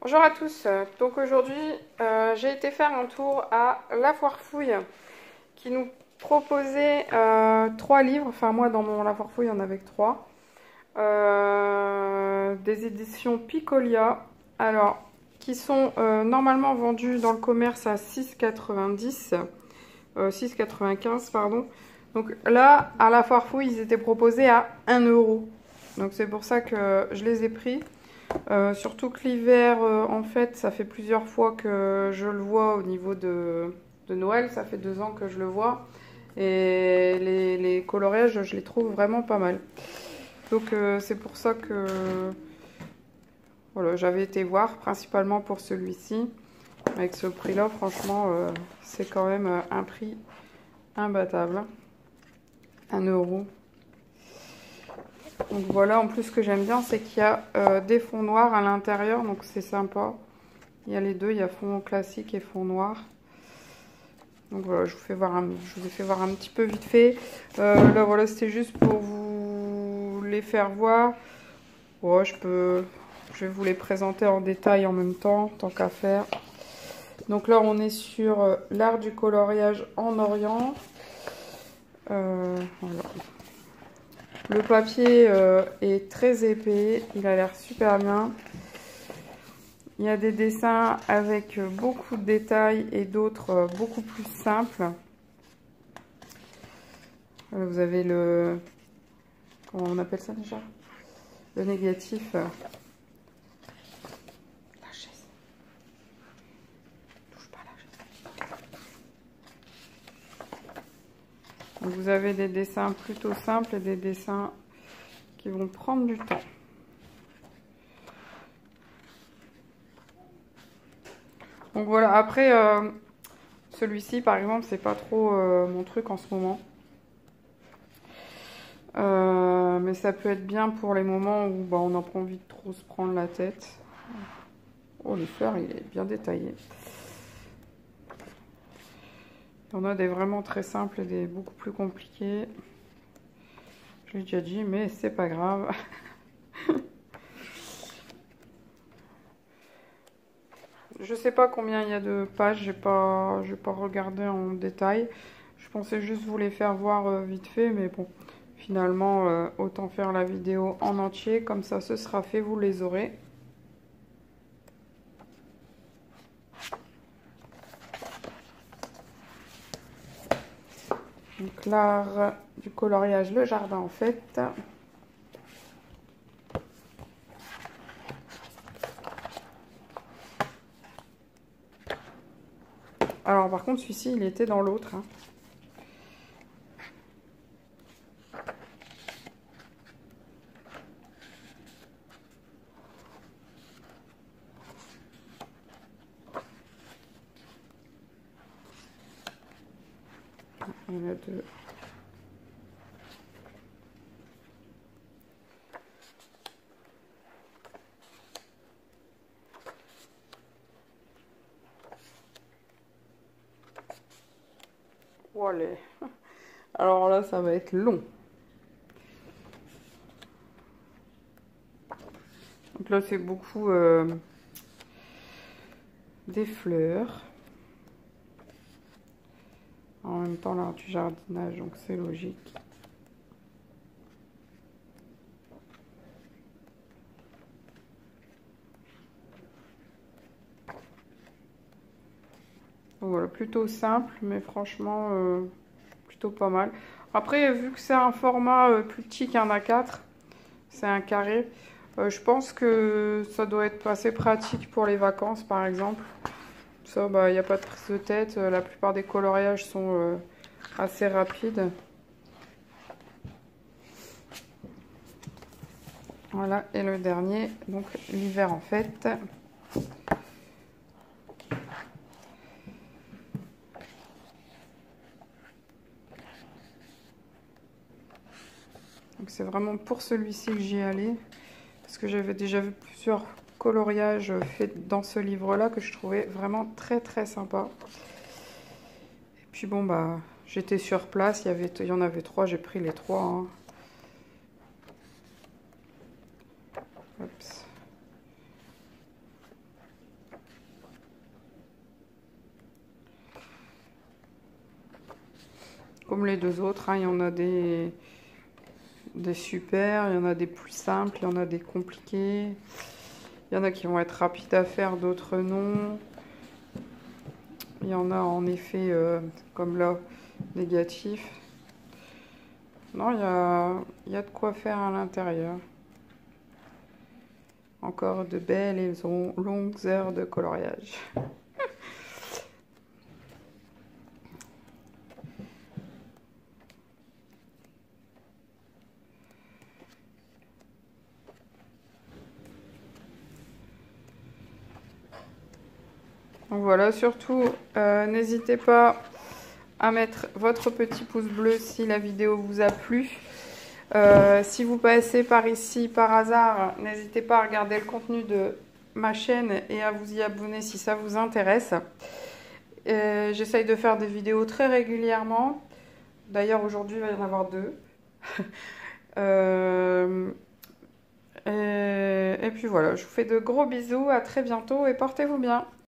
Bonjour à tous, donc aujourd'hui j'ai été faire un tour à La Foire Fouille qui nous proposait 3 livres, enfin moi dans mon La Foire Fouille il y en avait que 3, des éditions Picolia, alors qui sont normalement vendus dans le commerce à 6,90, 6,95 pardon, donc là à La Foire Fouille ils étaient proposés à 1 €, donc c'est pour ça que je les ai pris. Surtout que l'hiver, en fait, ça fait plusieurs fois que je le vois au niveau de Noël. Ça fait 2 ans que je le vois. Et les coloriages, je les trouve vraiment pas mal. Donc c'est pour ça que voilà, j'avais été voir, principalement pour celui-ci. Avec ce prix-là, franchement, c'est quand même un prix imbattable. 1 €. Donc voilà, en plus ce que j'aime bien, c'est qu'il y a des fonds noirs à l'intérieur, donc c'est sympa. Il y a les deux, il y a fond classique et fond noir. Donc voilà, je vous ai fait voir un petit peu vite fait. Là voilà, c'était juste pour vous les faire voir. Ouais, je vais vous les présenter en détail en même temps, tant qu'à faire. Donc là, on est sur l'art du coloriage en Orient. Voilà. Le papier est très épais, il a l'air super bien. Il y a des dessins avec beaucoup de détails et d'autres beaucoup plus simples. Vous avez le... Comment on appelle ça déjà? Le négatif. La chaise. Touche pas la chaise. Donc vous avez des dessins plutôt simples et des dessins qui vont prendre du temps. Donc voilà, après, celui-ci par exemple, c'est pas trop mon truc en ce moment. Mais ça peut être bien pour les moments où on n'a pas envie de trop se prendre la tête. Oh, les fleurs, il est bien détaillé. Il y en a des vraiment très simples et des beaucoup plus compliqués. Je l'ai déjà dit, mais c'est pas grave. Je sais pas combien il y a de pages, j'ai pas regardé en détail. Je pensais juste vous les faire voir vite fait, mais bon, finalement, autant faire la vidéo en entier, comme ça ce sera fait, vous les aurez. Donc l'art du coloriage, le jardin en fait. Alors par contre celui-ci il était dans l'autre. Hein. Il y en a deux. Voilà. Alors là ça va être long. Donc là c'est beaucoup des fleurs. En même temps l'art du jardinage, donc c'est logique. Donc voilà, plutôt simple, mais franchement plutôt pas mal. Après, vu que c'est un format plus petit qu'un A4, c'est un carré, je pense que ça doit être assez pratique pour les vacances par exemple. Ça, il n'y a pas de prise de tête, la plupart des coloriages sont assez rapides. Voilà, et le dernier, donc l'hiver en fait. Donc c'est vraiment pour celui-ci que j'y allais, parce que j'avais déjà vu plusieurs coloriages faits dans ce livre-là que je trouvais vraiment très très sympa. Et puis bon j'étais sur place, il y en avait 3, j'ai pris les 3. Hein. comme les deux autres, hein. Il y en a des super, il y en a des plus simples, il y en a des compliqués. Il y en a qui vont être rapides à faire, d'autres non. Il y en a en effet, comme là, négatif. Non, il y a de quoi faire à l'intérieur. Encore de belles et longues heures de coloriage. Donc voilà, surtout, n'hésitez pas à mettre votre petit pouce bleu si la vidéo vous a plu. Si vous passez par ici par hasard, n'hésitez pas à regarder le contenu de ma chaîne et à vous y abonner si ça vous intéresse. J'essaye de faire des vidéos très régulièrement. D'ailleurs, aujourd'hui, il va y en avoir 2. Et puis voilà, je vous fais de gros bisous, à très bientôt et portez-vous bien.